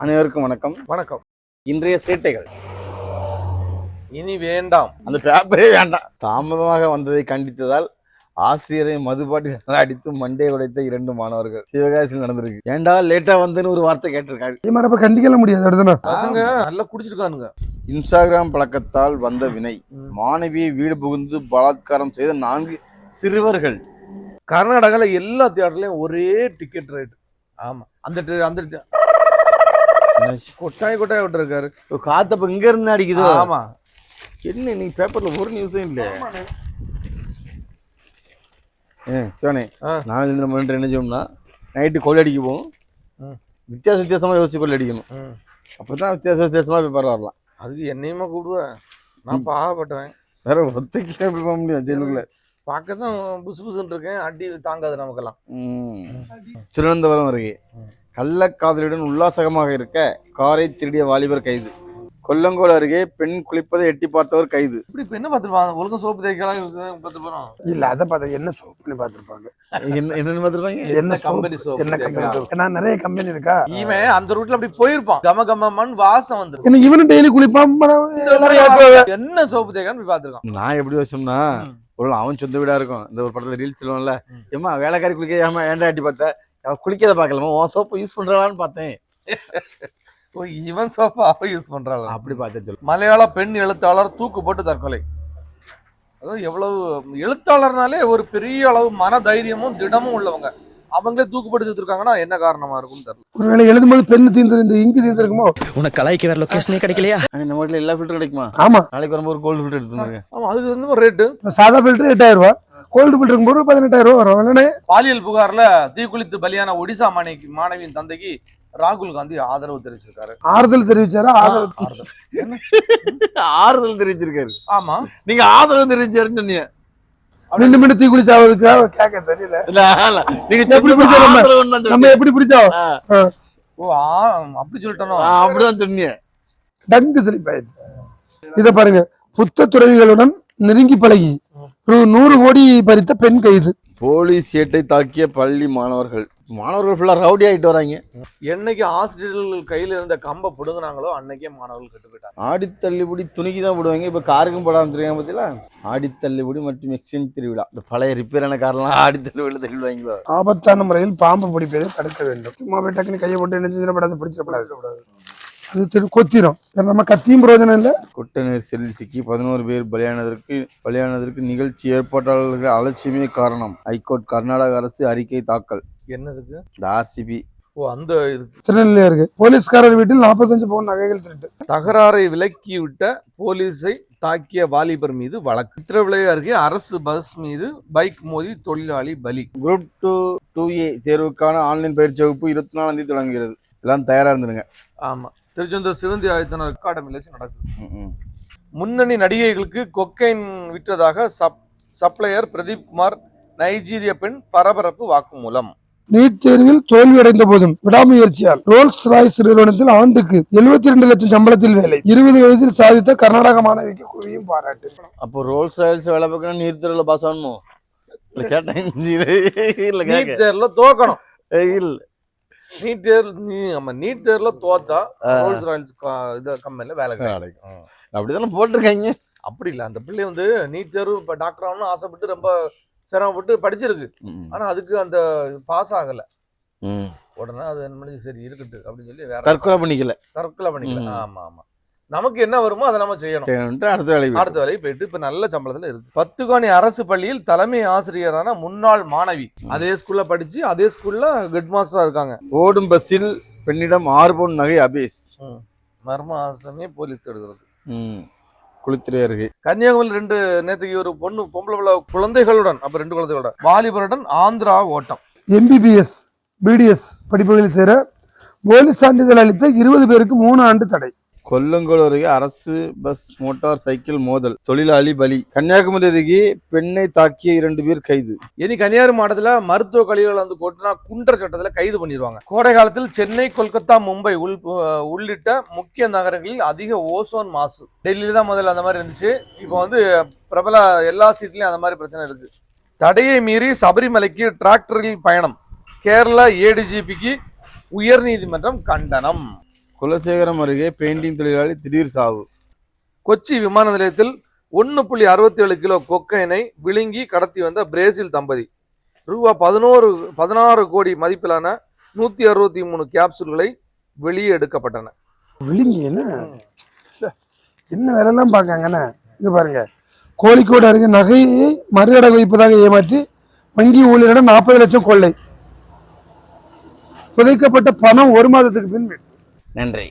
அனைவருக்கும் வணக்கம். வணக்கம். இன்றைய சேட்டைகள் இனி வேண்டாம், அந்த பேப்பரே வேண்டாம். தாமதமாக வந்ததை கண்டித்ததால் ஆசிரியரை மதுபாட்டில் அடித்து மண்டையை உடைத்த 2 மாணவர்கள் சிவகாசியில் நடந்திருக்கு. ஏண்டா லேட்டா வந்துன்னு ஒரு வார்த்தை கேட்டிருக்காங்க. கண்டிக்கல முடியாது. பசங்க நல்லா குடிச்சிருக்கானுங்க. இன்ஸ்டாகிராம் பழக்கத்தால் வந்த வினை. மாணவியை வீடு புகுந்து பலாத்காரம் செய்த 4 சிறுவர்கள். கர்நாடகால எல்லா தியேட்டர்லயும் ஒரே டிக்கெட் ரேட். ஆமா, அந்த கொட்டாய் விட்டு இருக்காரு. காத்தப்ப இங்க இருந்து அடிக்குதோ? ஆமா. என்ன நீ பேப்பர்ல ஒரு நியூஸும் இல்ல. சிவனே, நாளைக்கு என்ன செய்யணும்னா நைட்டு கொள்ளை அடிக்க போகும். வித்தியாசமா யோசிச்சு கொள்ளை அடிக்கணும். அப்பதான் வித்தியாசமா பேப்பர் வரலாம். அதுக்கு என்னையுமா கூப்பிடுவேன், நான் பாவப்பட்டவன். வேற ஒத்தைக்கு எப்படி போக முடியும் ஜெயிலுக்குள்ள? பார்க்கதான் புசு புசுன்னு இருக்கேன், அடி தாங்காது நமக்கெல்லாம். திருவனந்தபுரம் அருகே கள்ளக்காதலுடன் உல்லாசகமாக இருக்க காரை திருடிய வாலிபர் கைது. கொல்லங்கோடு அருகே பெண் குளிப்பதை எட்டி பார்த்தவர் கைது. இப்படி என்ன பார்த்துருப்பாங்க? ஒழுங்கா சோப்பு தேய்க்கலாம் பார்த்து போறோம். இல்ல அதை பார்த்து என்ன சோப்புன்னு பார்த்துருப்பாங்க. என்னன்னு பார்த்துருப்பாங்க? என்ன கம்பெனி சோப்பு, என்ன கம்பெனி சோப்பு? ஏன்னா நிறைய கம்பெனி இருக்கா. இவன் அந்த ரூட்ல அப்படி போயிருப்பான். கமகமன் வாசம் வந்து ஏன்னா இவனும் டெய்லி குளிப்பான். என்ன சோப்பு தேய்க்கலான்னு பார்த்துருக்கான். நான் எப்படி வச்சோம்னா, ஒரு அவன் சொந்த வீடா இருக்கும். இந்த ஒரு படத்துல ரீல்ஸ் சொல்லுவோம்ல, ஏமா வேலைக்காரி குளிக்க ஏமா ஏன்டா எட்டி பார்த்த, குளிக்கதை பார்க்கலாமா, உன் சோப்பு யூஸ் பண்றாளான்னு பார்த்தேன். இவன் சோப்பா அவ யூஸ் பண்றாங்க அப்படி பார்த்தேன் சொல்லு. மலையாள பெண் எழுத்தாளர் தூக்கு போட்டு தற்கொலை. அதாவது எவ்வளவு எழுத்தாளர்னாலே ஒரு பெரிய அளவு மன தைரியமும் திடமும் உள்ளவங்க, அவங்களே தூக்கு போட்டு செத்துருக்காங்கன்னா என்ன காரணமா இருக்கும் தெரியல. ஒருவேளை எழுதும்போது பெண் தீர்ந்து இந்த இங்கு தீர்ந்துருக்குமோ? உனக்கு கலாய்க்கு வேற லொகேஷனே கிடைக்கலையா? நம்ம வீட்டுல எல்லா ஃபில்டர் கிடைக்குமா? ஆமா. நாளைக்கு வரும்போது ஒரு கோல்டு ஃபில்டர் எடுத்துருங்க. ஆமா, அதுக்கு வந்து ஒரு ரேட்டு. சாதா ஃபில்டர் 8000 ரூபாய், கோல்டு ஃபில்டர் 18,000 ரூபாய் வரும். பாலியல் புகார்ல தீக்குளித்து பலியான ஒடிசா மாணவியின் தந்தைக்கு ராகுல் காந்தி ஆதரவு தெரிவிச்சிருக்காரு. ஆறுதல் தெரிவிச்சாரா? ஆறுதல் தெரிவிச்சிருக்காரு. ஆமா, நீங்க ஆதரவு தெரிவிச்சாருன்னு சொன்னீங்க. மீண்டும் தீ குளிச்சாவதுக்கு கேட்க தெரியல. நம்ம எப்படி பிடிச்சா அப்படி சொல்லிட்டோம். அப்படிதான் சொன்னீங்க. டங்கு சிலிப்பாயிடுச்சு. இத பாருங்க, புத்த துறவிகளுடன் நெருங்கி பழகி 100 கோடி பறித்த பெண் கைது. போலீஸ் சேட்டை தாக்கிய பள்ளி மாணவர்கள் ஃபுல்லா ரவுடி ஆயிட்டு வராங்க. என்னைக்கு ஆசிரியர்கள் கையில இருந்த கம்பை பிடுங்கினாங்களோ அன்னைக்கே மாணவர்கள் கெட்டு போயிட்டாங்க. ஆடித்தள்ளுபடி துணிக்கு தான் போடுவாங்க, இப்ப காருக்கும் போடாம தெரியாம பத்தில. ஆடித்தள்ளுபடி மற்றும் எக்ஸ்சேஞ்ச் திருவிழா, இந்த பழைய ரிப்பேரான காரெல்லாம் ஆடித்தள்ளுபடியில் தள்ளுவாங்களோ. ஆபத்தான முறையில் பாம்பு பிடிப்பதை தடுக்க வேண்டும். சும்மா போய் டக்குன்னு கையை போட்டு என்ன செஞ்சிடப்படாது, பிடிச்சிடப்படாது. அது கொத்திரும். நம்ம கத்தியும் பிரயோஜனம் இல்லை. குட்ட நெரிசலில் சிக்கி 11 பேர் பலியானதற்கு நிகழ்ச்சி ஏற்பாட்டாளர்கள் அலட்சியமே காரணம். ஹைகோர்ட் கர்நாடக அரசு அறிக்கை தாக்கல். என்னதுக்கு? இந்த ஆர்சிபி அந்த திருநெல்வேலியா இருக்கு. போலீஸ்காரர் வீட்டில் 45 பவுன் நகைகள் திருட்டு. தகராறை விலக்கிவிட்ட போலீஸை தாக்கிய வாலிபர் மீது வழக்கு. திருவிழை அருகே அரசு பஸ் மீது பைக் மோதி தொழிலாளி பலி. குரூப் 2A தேர்வுக்கான ஆன்லைன் பயிற்சி வகுப்பு 24ஆம் தேதி தொடங்குகிறது. எல்லாம் தயாரா இருந்துருங்க. ஆமா, திருச்செந்தூர் சிவந்தி ஆயத்தனர் அகாடமியில நடக்குது. முன்னணி நடிகைகளுக்கு கொக்கைன் விற்றதாக சப்ளையர் பிரதீப் குமார் நைஜீரிய பெண் பரபரப்பு வாக்குமூலம். நீட் தேர்வில் தோல்வியடைந்த போதும் விடாமுயற்சியால் ரோல்ஸ் ராய்ஸ் நிறுவனத்தில் ஆண்டுக்கு 72 லட்சம் சம்பளத்தில் வேலை. 20 வயதில் சாதித்த கர்நாடக மாணவிக்கு குவியும் பாராட்டு. அப்போ ரோல்ஸ் ராய்ஸ் வேலை பார்க்கணும், நீட் தேர்வுல பாஸ் ஆகணுமோ? நீட் தேர்வுல தோக்கணும். நீட் தேர்வுல தோத்தா ரோல்ஸ் ராய்ஸ் கம்பெனில வேலை கிடைக்கும். அப்படிதானே போட்டிருக்காங்க. அப்படி இல்ல, அந்த பிள்ளை வந்து நீட் தேர்வு இப்ப டாக்டர் ஆகணும்னு ஆசைப்பட்டு ரொம்ப சிரமப்பட்டு படிச்சிருக்கு. ஆனா அதுக்கு அந்த பாஸ் ஆகல. உடனே அது என்ன சரி இருக்கட்டு அப்படின்னு சொல்லி வேற தற்கொலை பண்ணிக்கல. ஆமா ஆமா, நமக்கு என்ன வருமோ அதை நம்ம செய்யணும். அடுத்த வேலைக்கு போயிட்டு இப்ப நல்ல சம்பளத்துல இருக்கு. பத்துகாணி அரசு பள்ளியில் தலைமை ஆசிரியரான முன்னாள் மாணவி அதே ஸ்கூல்ல படிச்சு அதே ஸ்கூல்ல ஹெட் மாஸ்டரா இருக்காங்க. ஓடும் பஸ்ஸில் பெண்ணிடம் 6 பவுன் நகை அபேஸ். மர்ம ஆசமே போலீஸ் எடுக்கிறது. குளித்துறை அருகே கன்னியாகுமரியில் நேற்றுக்கு ஒரு பொம்பளை குழந்தைகளுடன் 2 குழந்தைகளுடன் வாலிபருடன் ஆந்திரா ஓட்டம். MBBS BDS படிப்புகளில் சேர போலீஸ் சான்றிதழ் அளித்த 20 பேருக்கு 3 ஆண்டு தடை. கொல்லங்கோடு அருகே அரசு பஸ் மோட்டார் சைக்கிள் மோதல், தொழிலாளி பலி. கன்னியாகுமரி அருகே பெண்ணை தாக்கிய 2 பேர் கைது. இனி கன்னியாகுமரி மாவட்டத்துல மருத்துவ கழிவுகள் வந்து கொட்டினா குண்டர் சட்டத்துல கைது பண்ணிடுவாங்க. கோடை காலத்தில் சென்னை, கொல்கத்தா, மும்பை உள்ளிட்ட முக்கிய நகரங்களில் அதிக ஓசோன் மாசு. டெல்லியில தான் முதல்ல அந்த மாதிரி இருந்துச்சு. இப்போ வந்து பிரபல எல்லா சீட்லயும் அந்த மாதிரி பிரச்சனை இருக்கு. தடையை மீறி சபரிமலைக்கு டிராக்டரில் பயணம். கேரளா ADGPக்கு உயர் நீதிமன்றம் கண்டனம். குலசேகரம் அருகே பெயிண்டிங் தொழிலாளி திடீர் சாவு. கொச்சி விமான நிலையத்தில் 1.67 கிலோ கொக்கைனை விழுங்கி கடத்தி வந்த பிரேசில் தம்பதி. ரூபா 16 கோடி மதிப்பிலான 163 கேப்சூல்களை வெளியே எடுக்கப்பட்டன. விழுங்கி என்ன வேலைலாம் பார்க்காங்கண்ணா. இங்க பாருங்க, கோழிக்கோடு அருகே நகையை மறுஅடகு வைப்பதாக ஏமாற்றி வங்கி ஊழியரிடம் 40 லட்சம் கொள்ளை. புதைக்கப்பட்ட பணம் 1 மாதத்துக்கு பின். நன்றி.